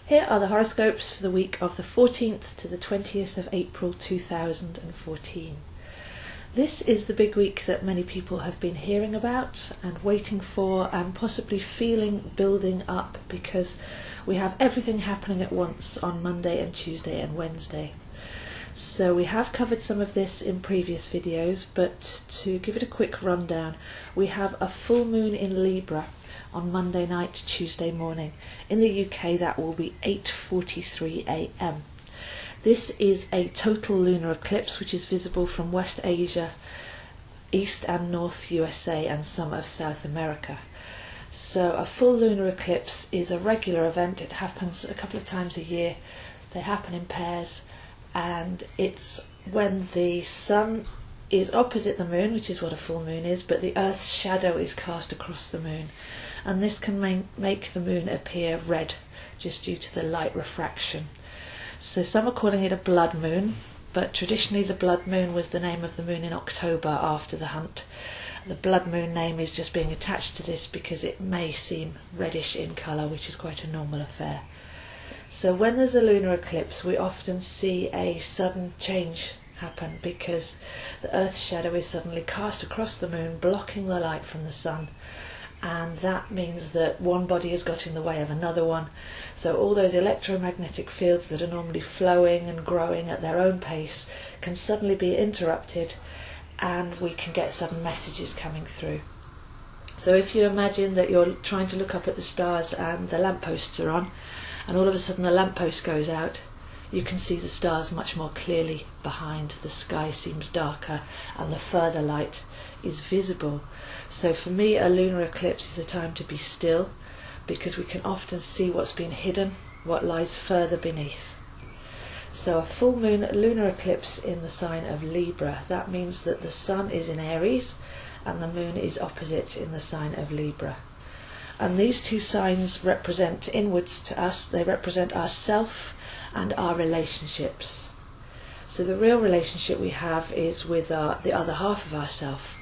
Here are the horoscopes for the week of the 14th to the 20th of April 2014. This is the big week that many people have been hearing about and waiting for and possibly feeling building up, because we have everything happening at once on Monday and Tuesday and Wednesday. So we have covered some of this in previous videos, but to give it a quick rundown, we have a full moon in Libra on Monday night, Tuesday morning. In the UK that will be 8:43 AM. This is a total lunar eclipse which is visible from West Asia, East and North USA and some of South America. So a full lunar eclipse is a regular event. It happens a couple of times a year. They happen in pairs, and it's when the sun is opposite the moon, which is what a full moon is, but the Earth's shadow is cast across the moon, and this can make the moon appear red just due to the light refraction. So some are calling it a blood moon, but traditionally the blood moon was the name of the moon in October after the hunt. The blood moon name is just being attached to this because it may seem reddish in colour, which is quite a normal affair. So when there's a lunar eclipse, we often see a sudden change happen because the Earth's shadow is suddenly cast across the moon, blocking the light from the sun, and that means that one body has got in the way of another one. So all those electromagnetic fields that are normally flowing and growing at their own pace can suddenly be interrupted, and we can get sudden messages coming through. So if you imagine that you're trying to look up at the stars and the lampposts are on, and all of a sudden the lamppost goes out, you can see the stars much more clearly behind. The sky seems darker and the further light is visible. So for me, a lunar eclipse is a time to be still, because we can often see what's been hidden, what lies further beneath. So a full moon lunar eclipse in the sign of Libra, that means that the sun is in Aries and the moon is opposite in the sign of Libra. And these two signs represent inwards to us. They represent ourself and our relationships. So the real relationship we have is with the other half of ourself.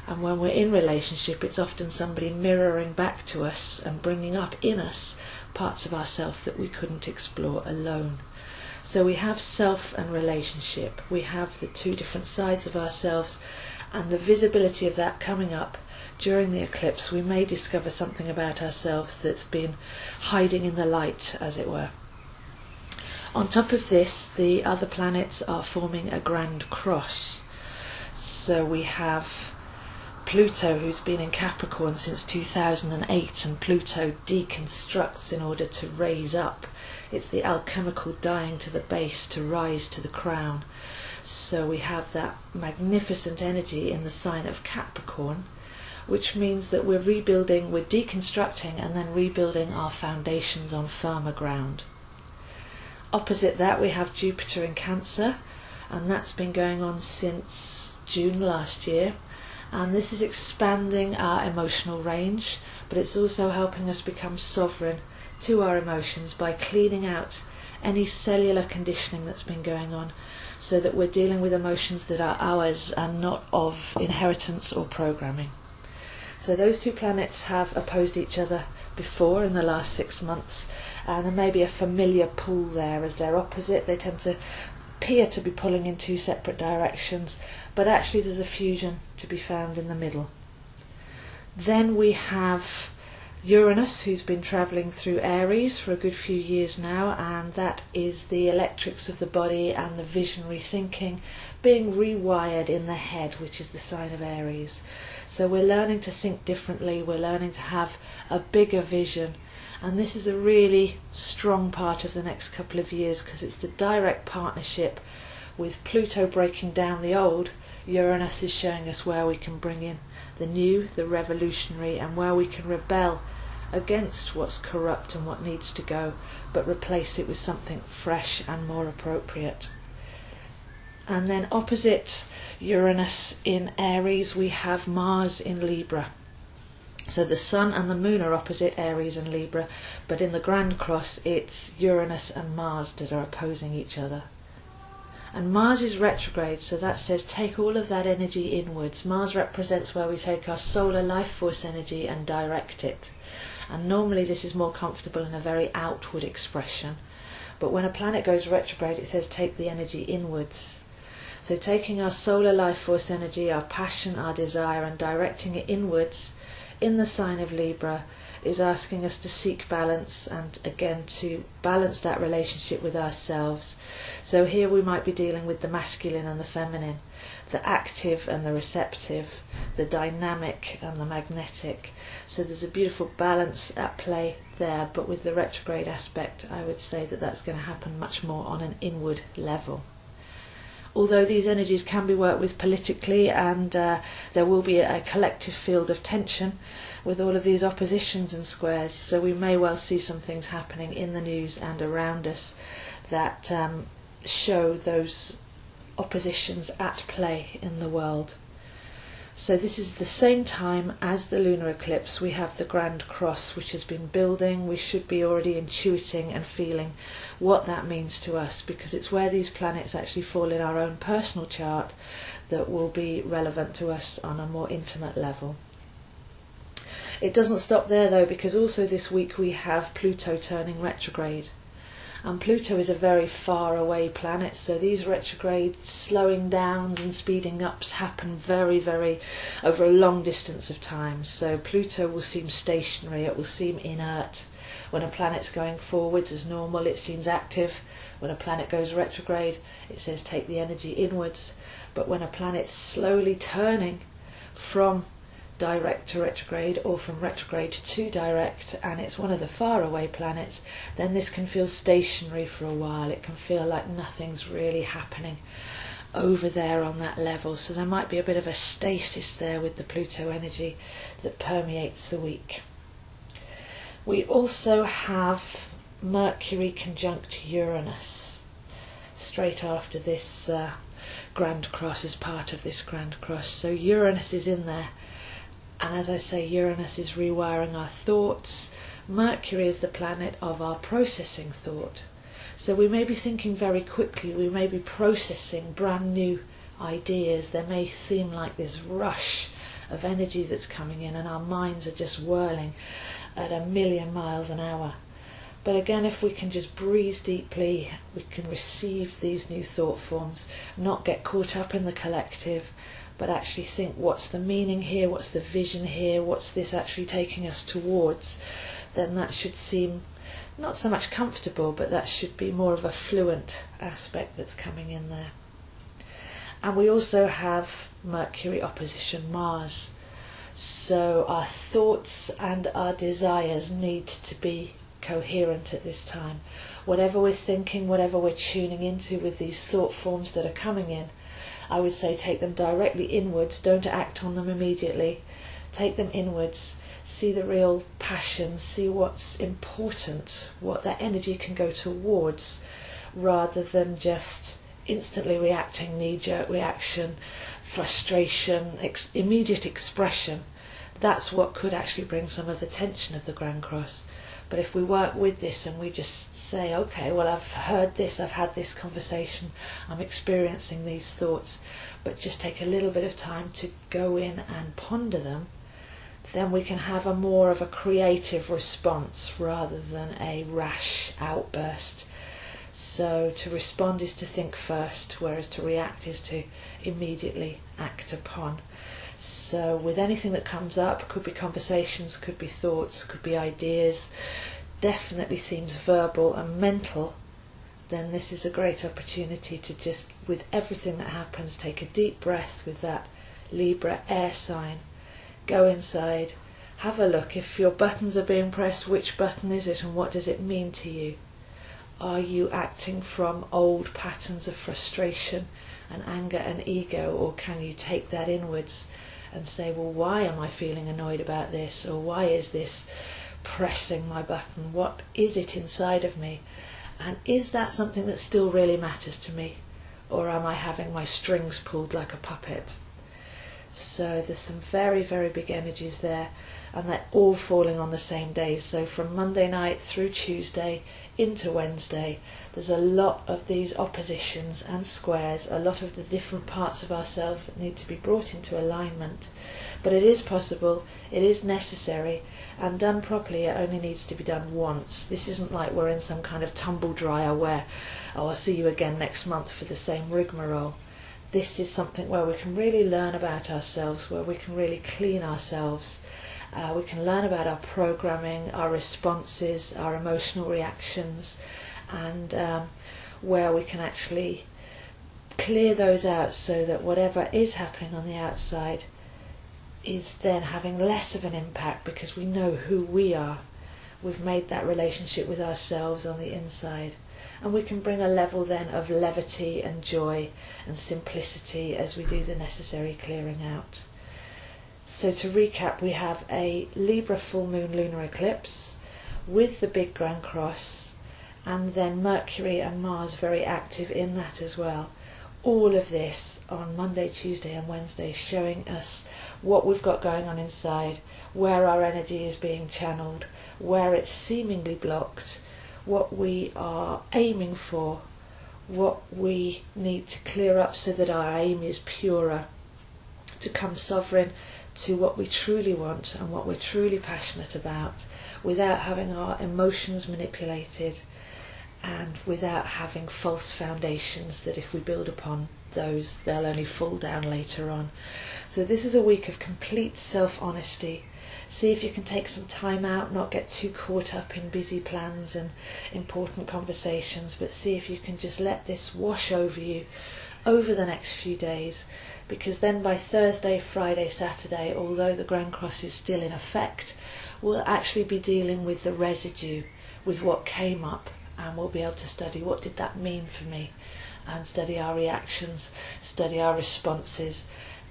And when we're in relationship, it's often somebody mirroring back to us and bringing up in us parts of ourself that we couldn't explore alone. So we have self and relationship. We have the two different sides of ourselves, and the visibility of that coming up during the eclipse. We may discover something about ourselves that's been hiding in the light, as it were. On top of this, the other planets are forming a grand cross. So we have Pluto, who's been in Capricorn since 2008, and Pluto deconstructs in order to raise up. It's the alchemical dying to the base to rise to the crown. So we have that magnificent energy in the sign of Capricorn, which means that we're rebuilding, we're deconstructing and then rebuilding our foundations on firmer ground. Opposite that, we have Jupiter in Cancer, and that's been going on since June last year. And this is expanding our emotional range, but it's also helping us become sovereign to our emotions by cleaning out any cellular conditioning that's been going on, so that we're dealing with emotions that are ours and not of inheritance or programming. So those two planets have opposed each other before in the last 6 months, and there may be a familiar pull there. As they're opposite, they tend to appear to be pulling in two separate directions, but actually there's a fusion to be found in the middle. Then we have Uranus, who's been travelling through Aries for a good few years now, and that is the electrics of the body and the visionary thinking being rewired in the head, which is the sign of Aries. So we're learning to think differently, we're learning to have a bigger vision, and this is a really strong part of the next couple of years, because it's the direct partnership with Pluto breaking down the old. Uranus is showing us where we can bring in the new, the revolutionary, and where we can rebel against what's corrupt and what needs to go, but replace it with something fresh and more appropriate. And then opposite Uranus in Aries, we have Mars in Libra. So the Sun and the Moon are opposite Aries and Libra, but in the Grand Cross it's Uranus and Mars that are opposing each other. And Mars is retrograde, so that says take all of that energy inwards. Mars represents where we take our solar life force energy and direct it. and normally this is more comfortable in a very outward expression. But when a planet goes retrograde, it says take the energy inwards. So taking our solar life force energy, our passion, our desire, and directing it inwards in the sign of Libra is asking us to seek balance, and again to balance that relationship with ourselves. So here we might be dealing with the masculine and the feminine, the active and the receptive, the dynamic and the magnetic. So there's a beautiful balance at play there, but with the retrograde aspect, I would say that that's going to happen much more on an inward level. Although these energies can be worked with politically, and there will be a collective field of tension with all of these oppositions and squares, so we may well see some things happening in the news and around us that show those oppositions at play in the world. So this is the same time as the lunar eclipse. We have the Grand Cross, which has been building. We should be already intuiting and feeling what that means to us, because it's where these planets actually fall in our own personal chart that will be relevant to us on a more intimate level. It doesn't stop there though, because also this week we have Pluto turning retrograde. And Pluto is a very far away planet, so these retrograde slowing downs and speeding ups happen very, very over a long distance of time. So Pluto will seem stationary, it will seem inert. When a planet's going forwards as normal, it seems active. When a planet goes retrograde, it says take the energy inwards. But when a planet's slowly turning from direct to retrograde, or from retrograde to direct, and it's one of the far away planets, then this can feel stationary for a while. It can feel like nothing's really happening over there on that level. So there might be a bit of a stasis there with the Pluto energy that permeates the week. We also have Mercury conjunct Uranus straight after this Grand Cross, as part of this Grand Cross. So Uranus is in there. And as I say, Uranus is rewiring our thoughts. Mercury is the planet of our processing thought. So we may be thinking very quickly, we may be processing brand new ideas. There may seem like this rush of energy that's coming in, and our minds are just whirling at 1,000,000 miles an hour. But again, if we can just breathe deeply, we can receive these new thought forms, not get caught up in the collective, but actually think, what's the meaning here, what's the vision here, what's this actually taking us towards, then that should seem not so much comfortable, but that should be more of a fluent aspect that's coming in there. And we also have Mercury opposition Mars. So our thoughts and our desires need to be coherent at this time. Whatever we're thinking, whatever we're tuning into with these thought forms that are coming in, I would say take them directly inwards. Don't act on them immediately. Take them inwards. See the real passion. See what's important, what that energy can go towards, rather than just instantly reacting, knee-jerk reaction, frustration, immediate expression. That's what could actually bring some of the tension of the Grand Cross. But if we work with this and we just say, okay, well, I've heard this, I've had this conversation, I'm experiencing these thoughts, but just take a little bit of time to go in and ponder them, then we can have a more of a creative response rather than a rash outburst. So to respond is to think first, whereas to react is to immediately act upon. So with anything that comes up, could be conversations, could be thoughts, could be ideas, definitely seems verbal and mental, then this is a great opportunity to just, with everything that happens, take a deep breath with that Libra air sign, go inside, have a look. If your buttons are being pressed, which button is it and what does it mean to you? Are you acting from old patterns of frustration and anger and ego, or can you take that inwards and say, well, why am I feeling annoyed about this, or why is this pressing my button? What is it inside of me? And is that something that still really matters to me, or am I having my strings pulled like a puppet? So there's some very, very big energies there. and they're all falling on the same day. So from Monday night through Tuesday into Wednesday, there's a lot of these oppositions and squares, a lot of the different parts of ourselves that need to be brought into alignment. But it is possible, it is necessary, and done properly it only needs to be done once. This isn't like we're in some kind of tumble dryer where, oh, I'll see you again next month for the same rigmarole. This is something where we can really learn about ourselves, where we can really clean ourselves. We can learn about our programming, our responses, our emotional reactions, and where we can actually clear those out so that whatever is happening on the outside is then having less of an impact, because we know who we are. We've made that relationship with ourselves on the inside, and we can bring a level then of levity and joy and simplicity as we do the necessary clearing out. So to recap, we have a Libra full moon lunar eclipse with the big Grand Cross, and then Mercury and Mars very active in that as well. All of this on Monday, Tuesday and Wednesday, showing us what we've got going on inside, where our energy is being channeled, where it's seemingly blocked, what we are aiming for, what we need to clear up so that our aim is purer, to come sovereign to what we truly want and what we're truly passionate about, without having our emotions manipulated and without having false foundations that if we build upon those, they'll only fall down later on. So this is a week of complete self-honesty. See if you can take some time out, not get too caught up in busy plans and important conversations, but see if you can just let this wash over you over the next few days, because then by Thursday, Friday, Saturday, although the Grand Cross is still in effect, we'll actually be dealing with the residue, with what came up, and we'll be able to study what did that mean for me, and study our reactions, study our responses,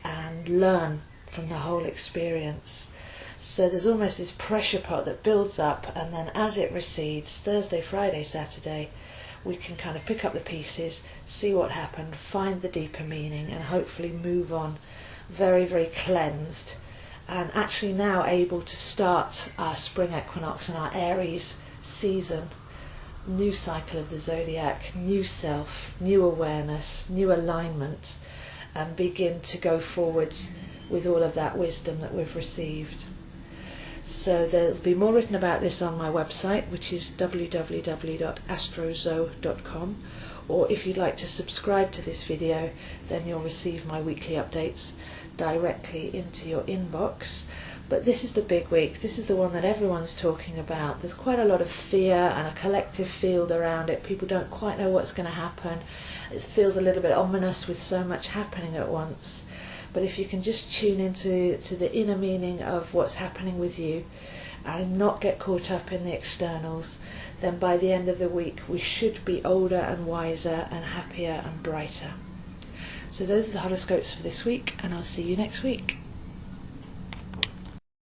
and learn from the whole experience. So there's almost this pressure pot that builds up, and then as it recedes, Thursday, Friday, Saturday, we can kind of pick up the pieces, see what happened, find the deeper meaning, and hopefully move on very, very cleansed, and actually now able to start our spring equinox and our Aries season, new cycle of the zodiac, new self, new awareness, new alignment, and begin to go forwards with all of that wisdom that we've received. So there'll be more written about this on my website, which is www.astrozo.com, or if you'd like to subscribe to this video, then you'll receive my weekly updates directly into your inbox. But this is the big week. This is the one that everyone's talking about. There's quite a lot of fear and a collective field around it. People don't quite know what's going to happen. It feels a little bit ominous with so much happening at once. But if you can just tune into the inner meaning of what's happening with you and not get caught up in the externals, then by the end of the week we should be older and wiser and happier and brighter. So those are the horoscopes for this week, and I'll see you next week.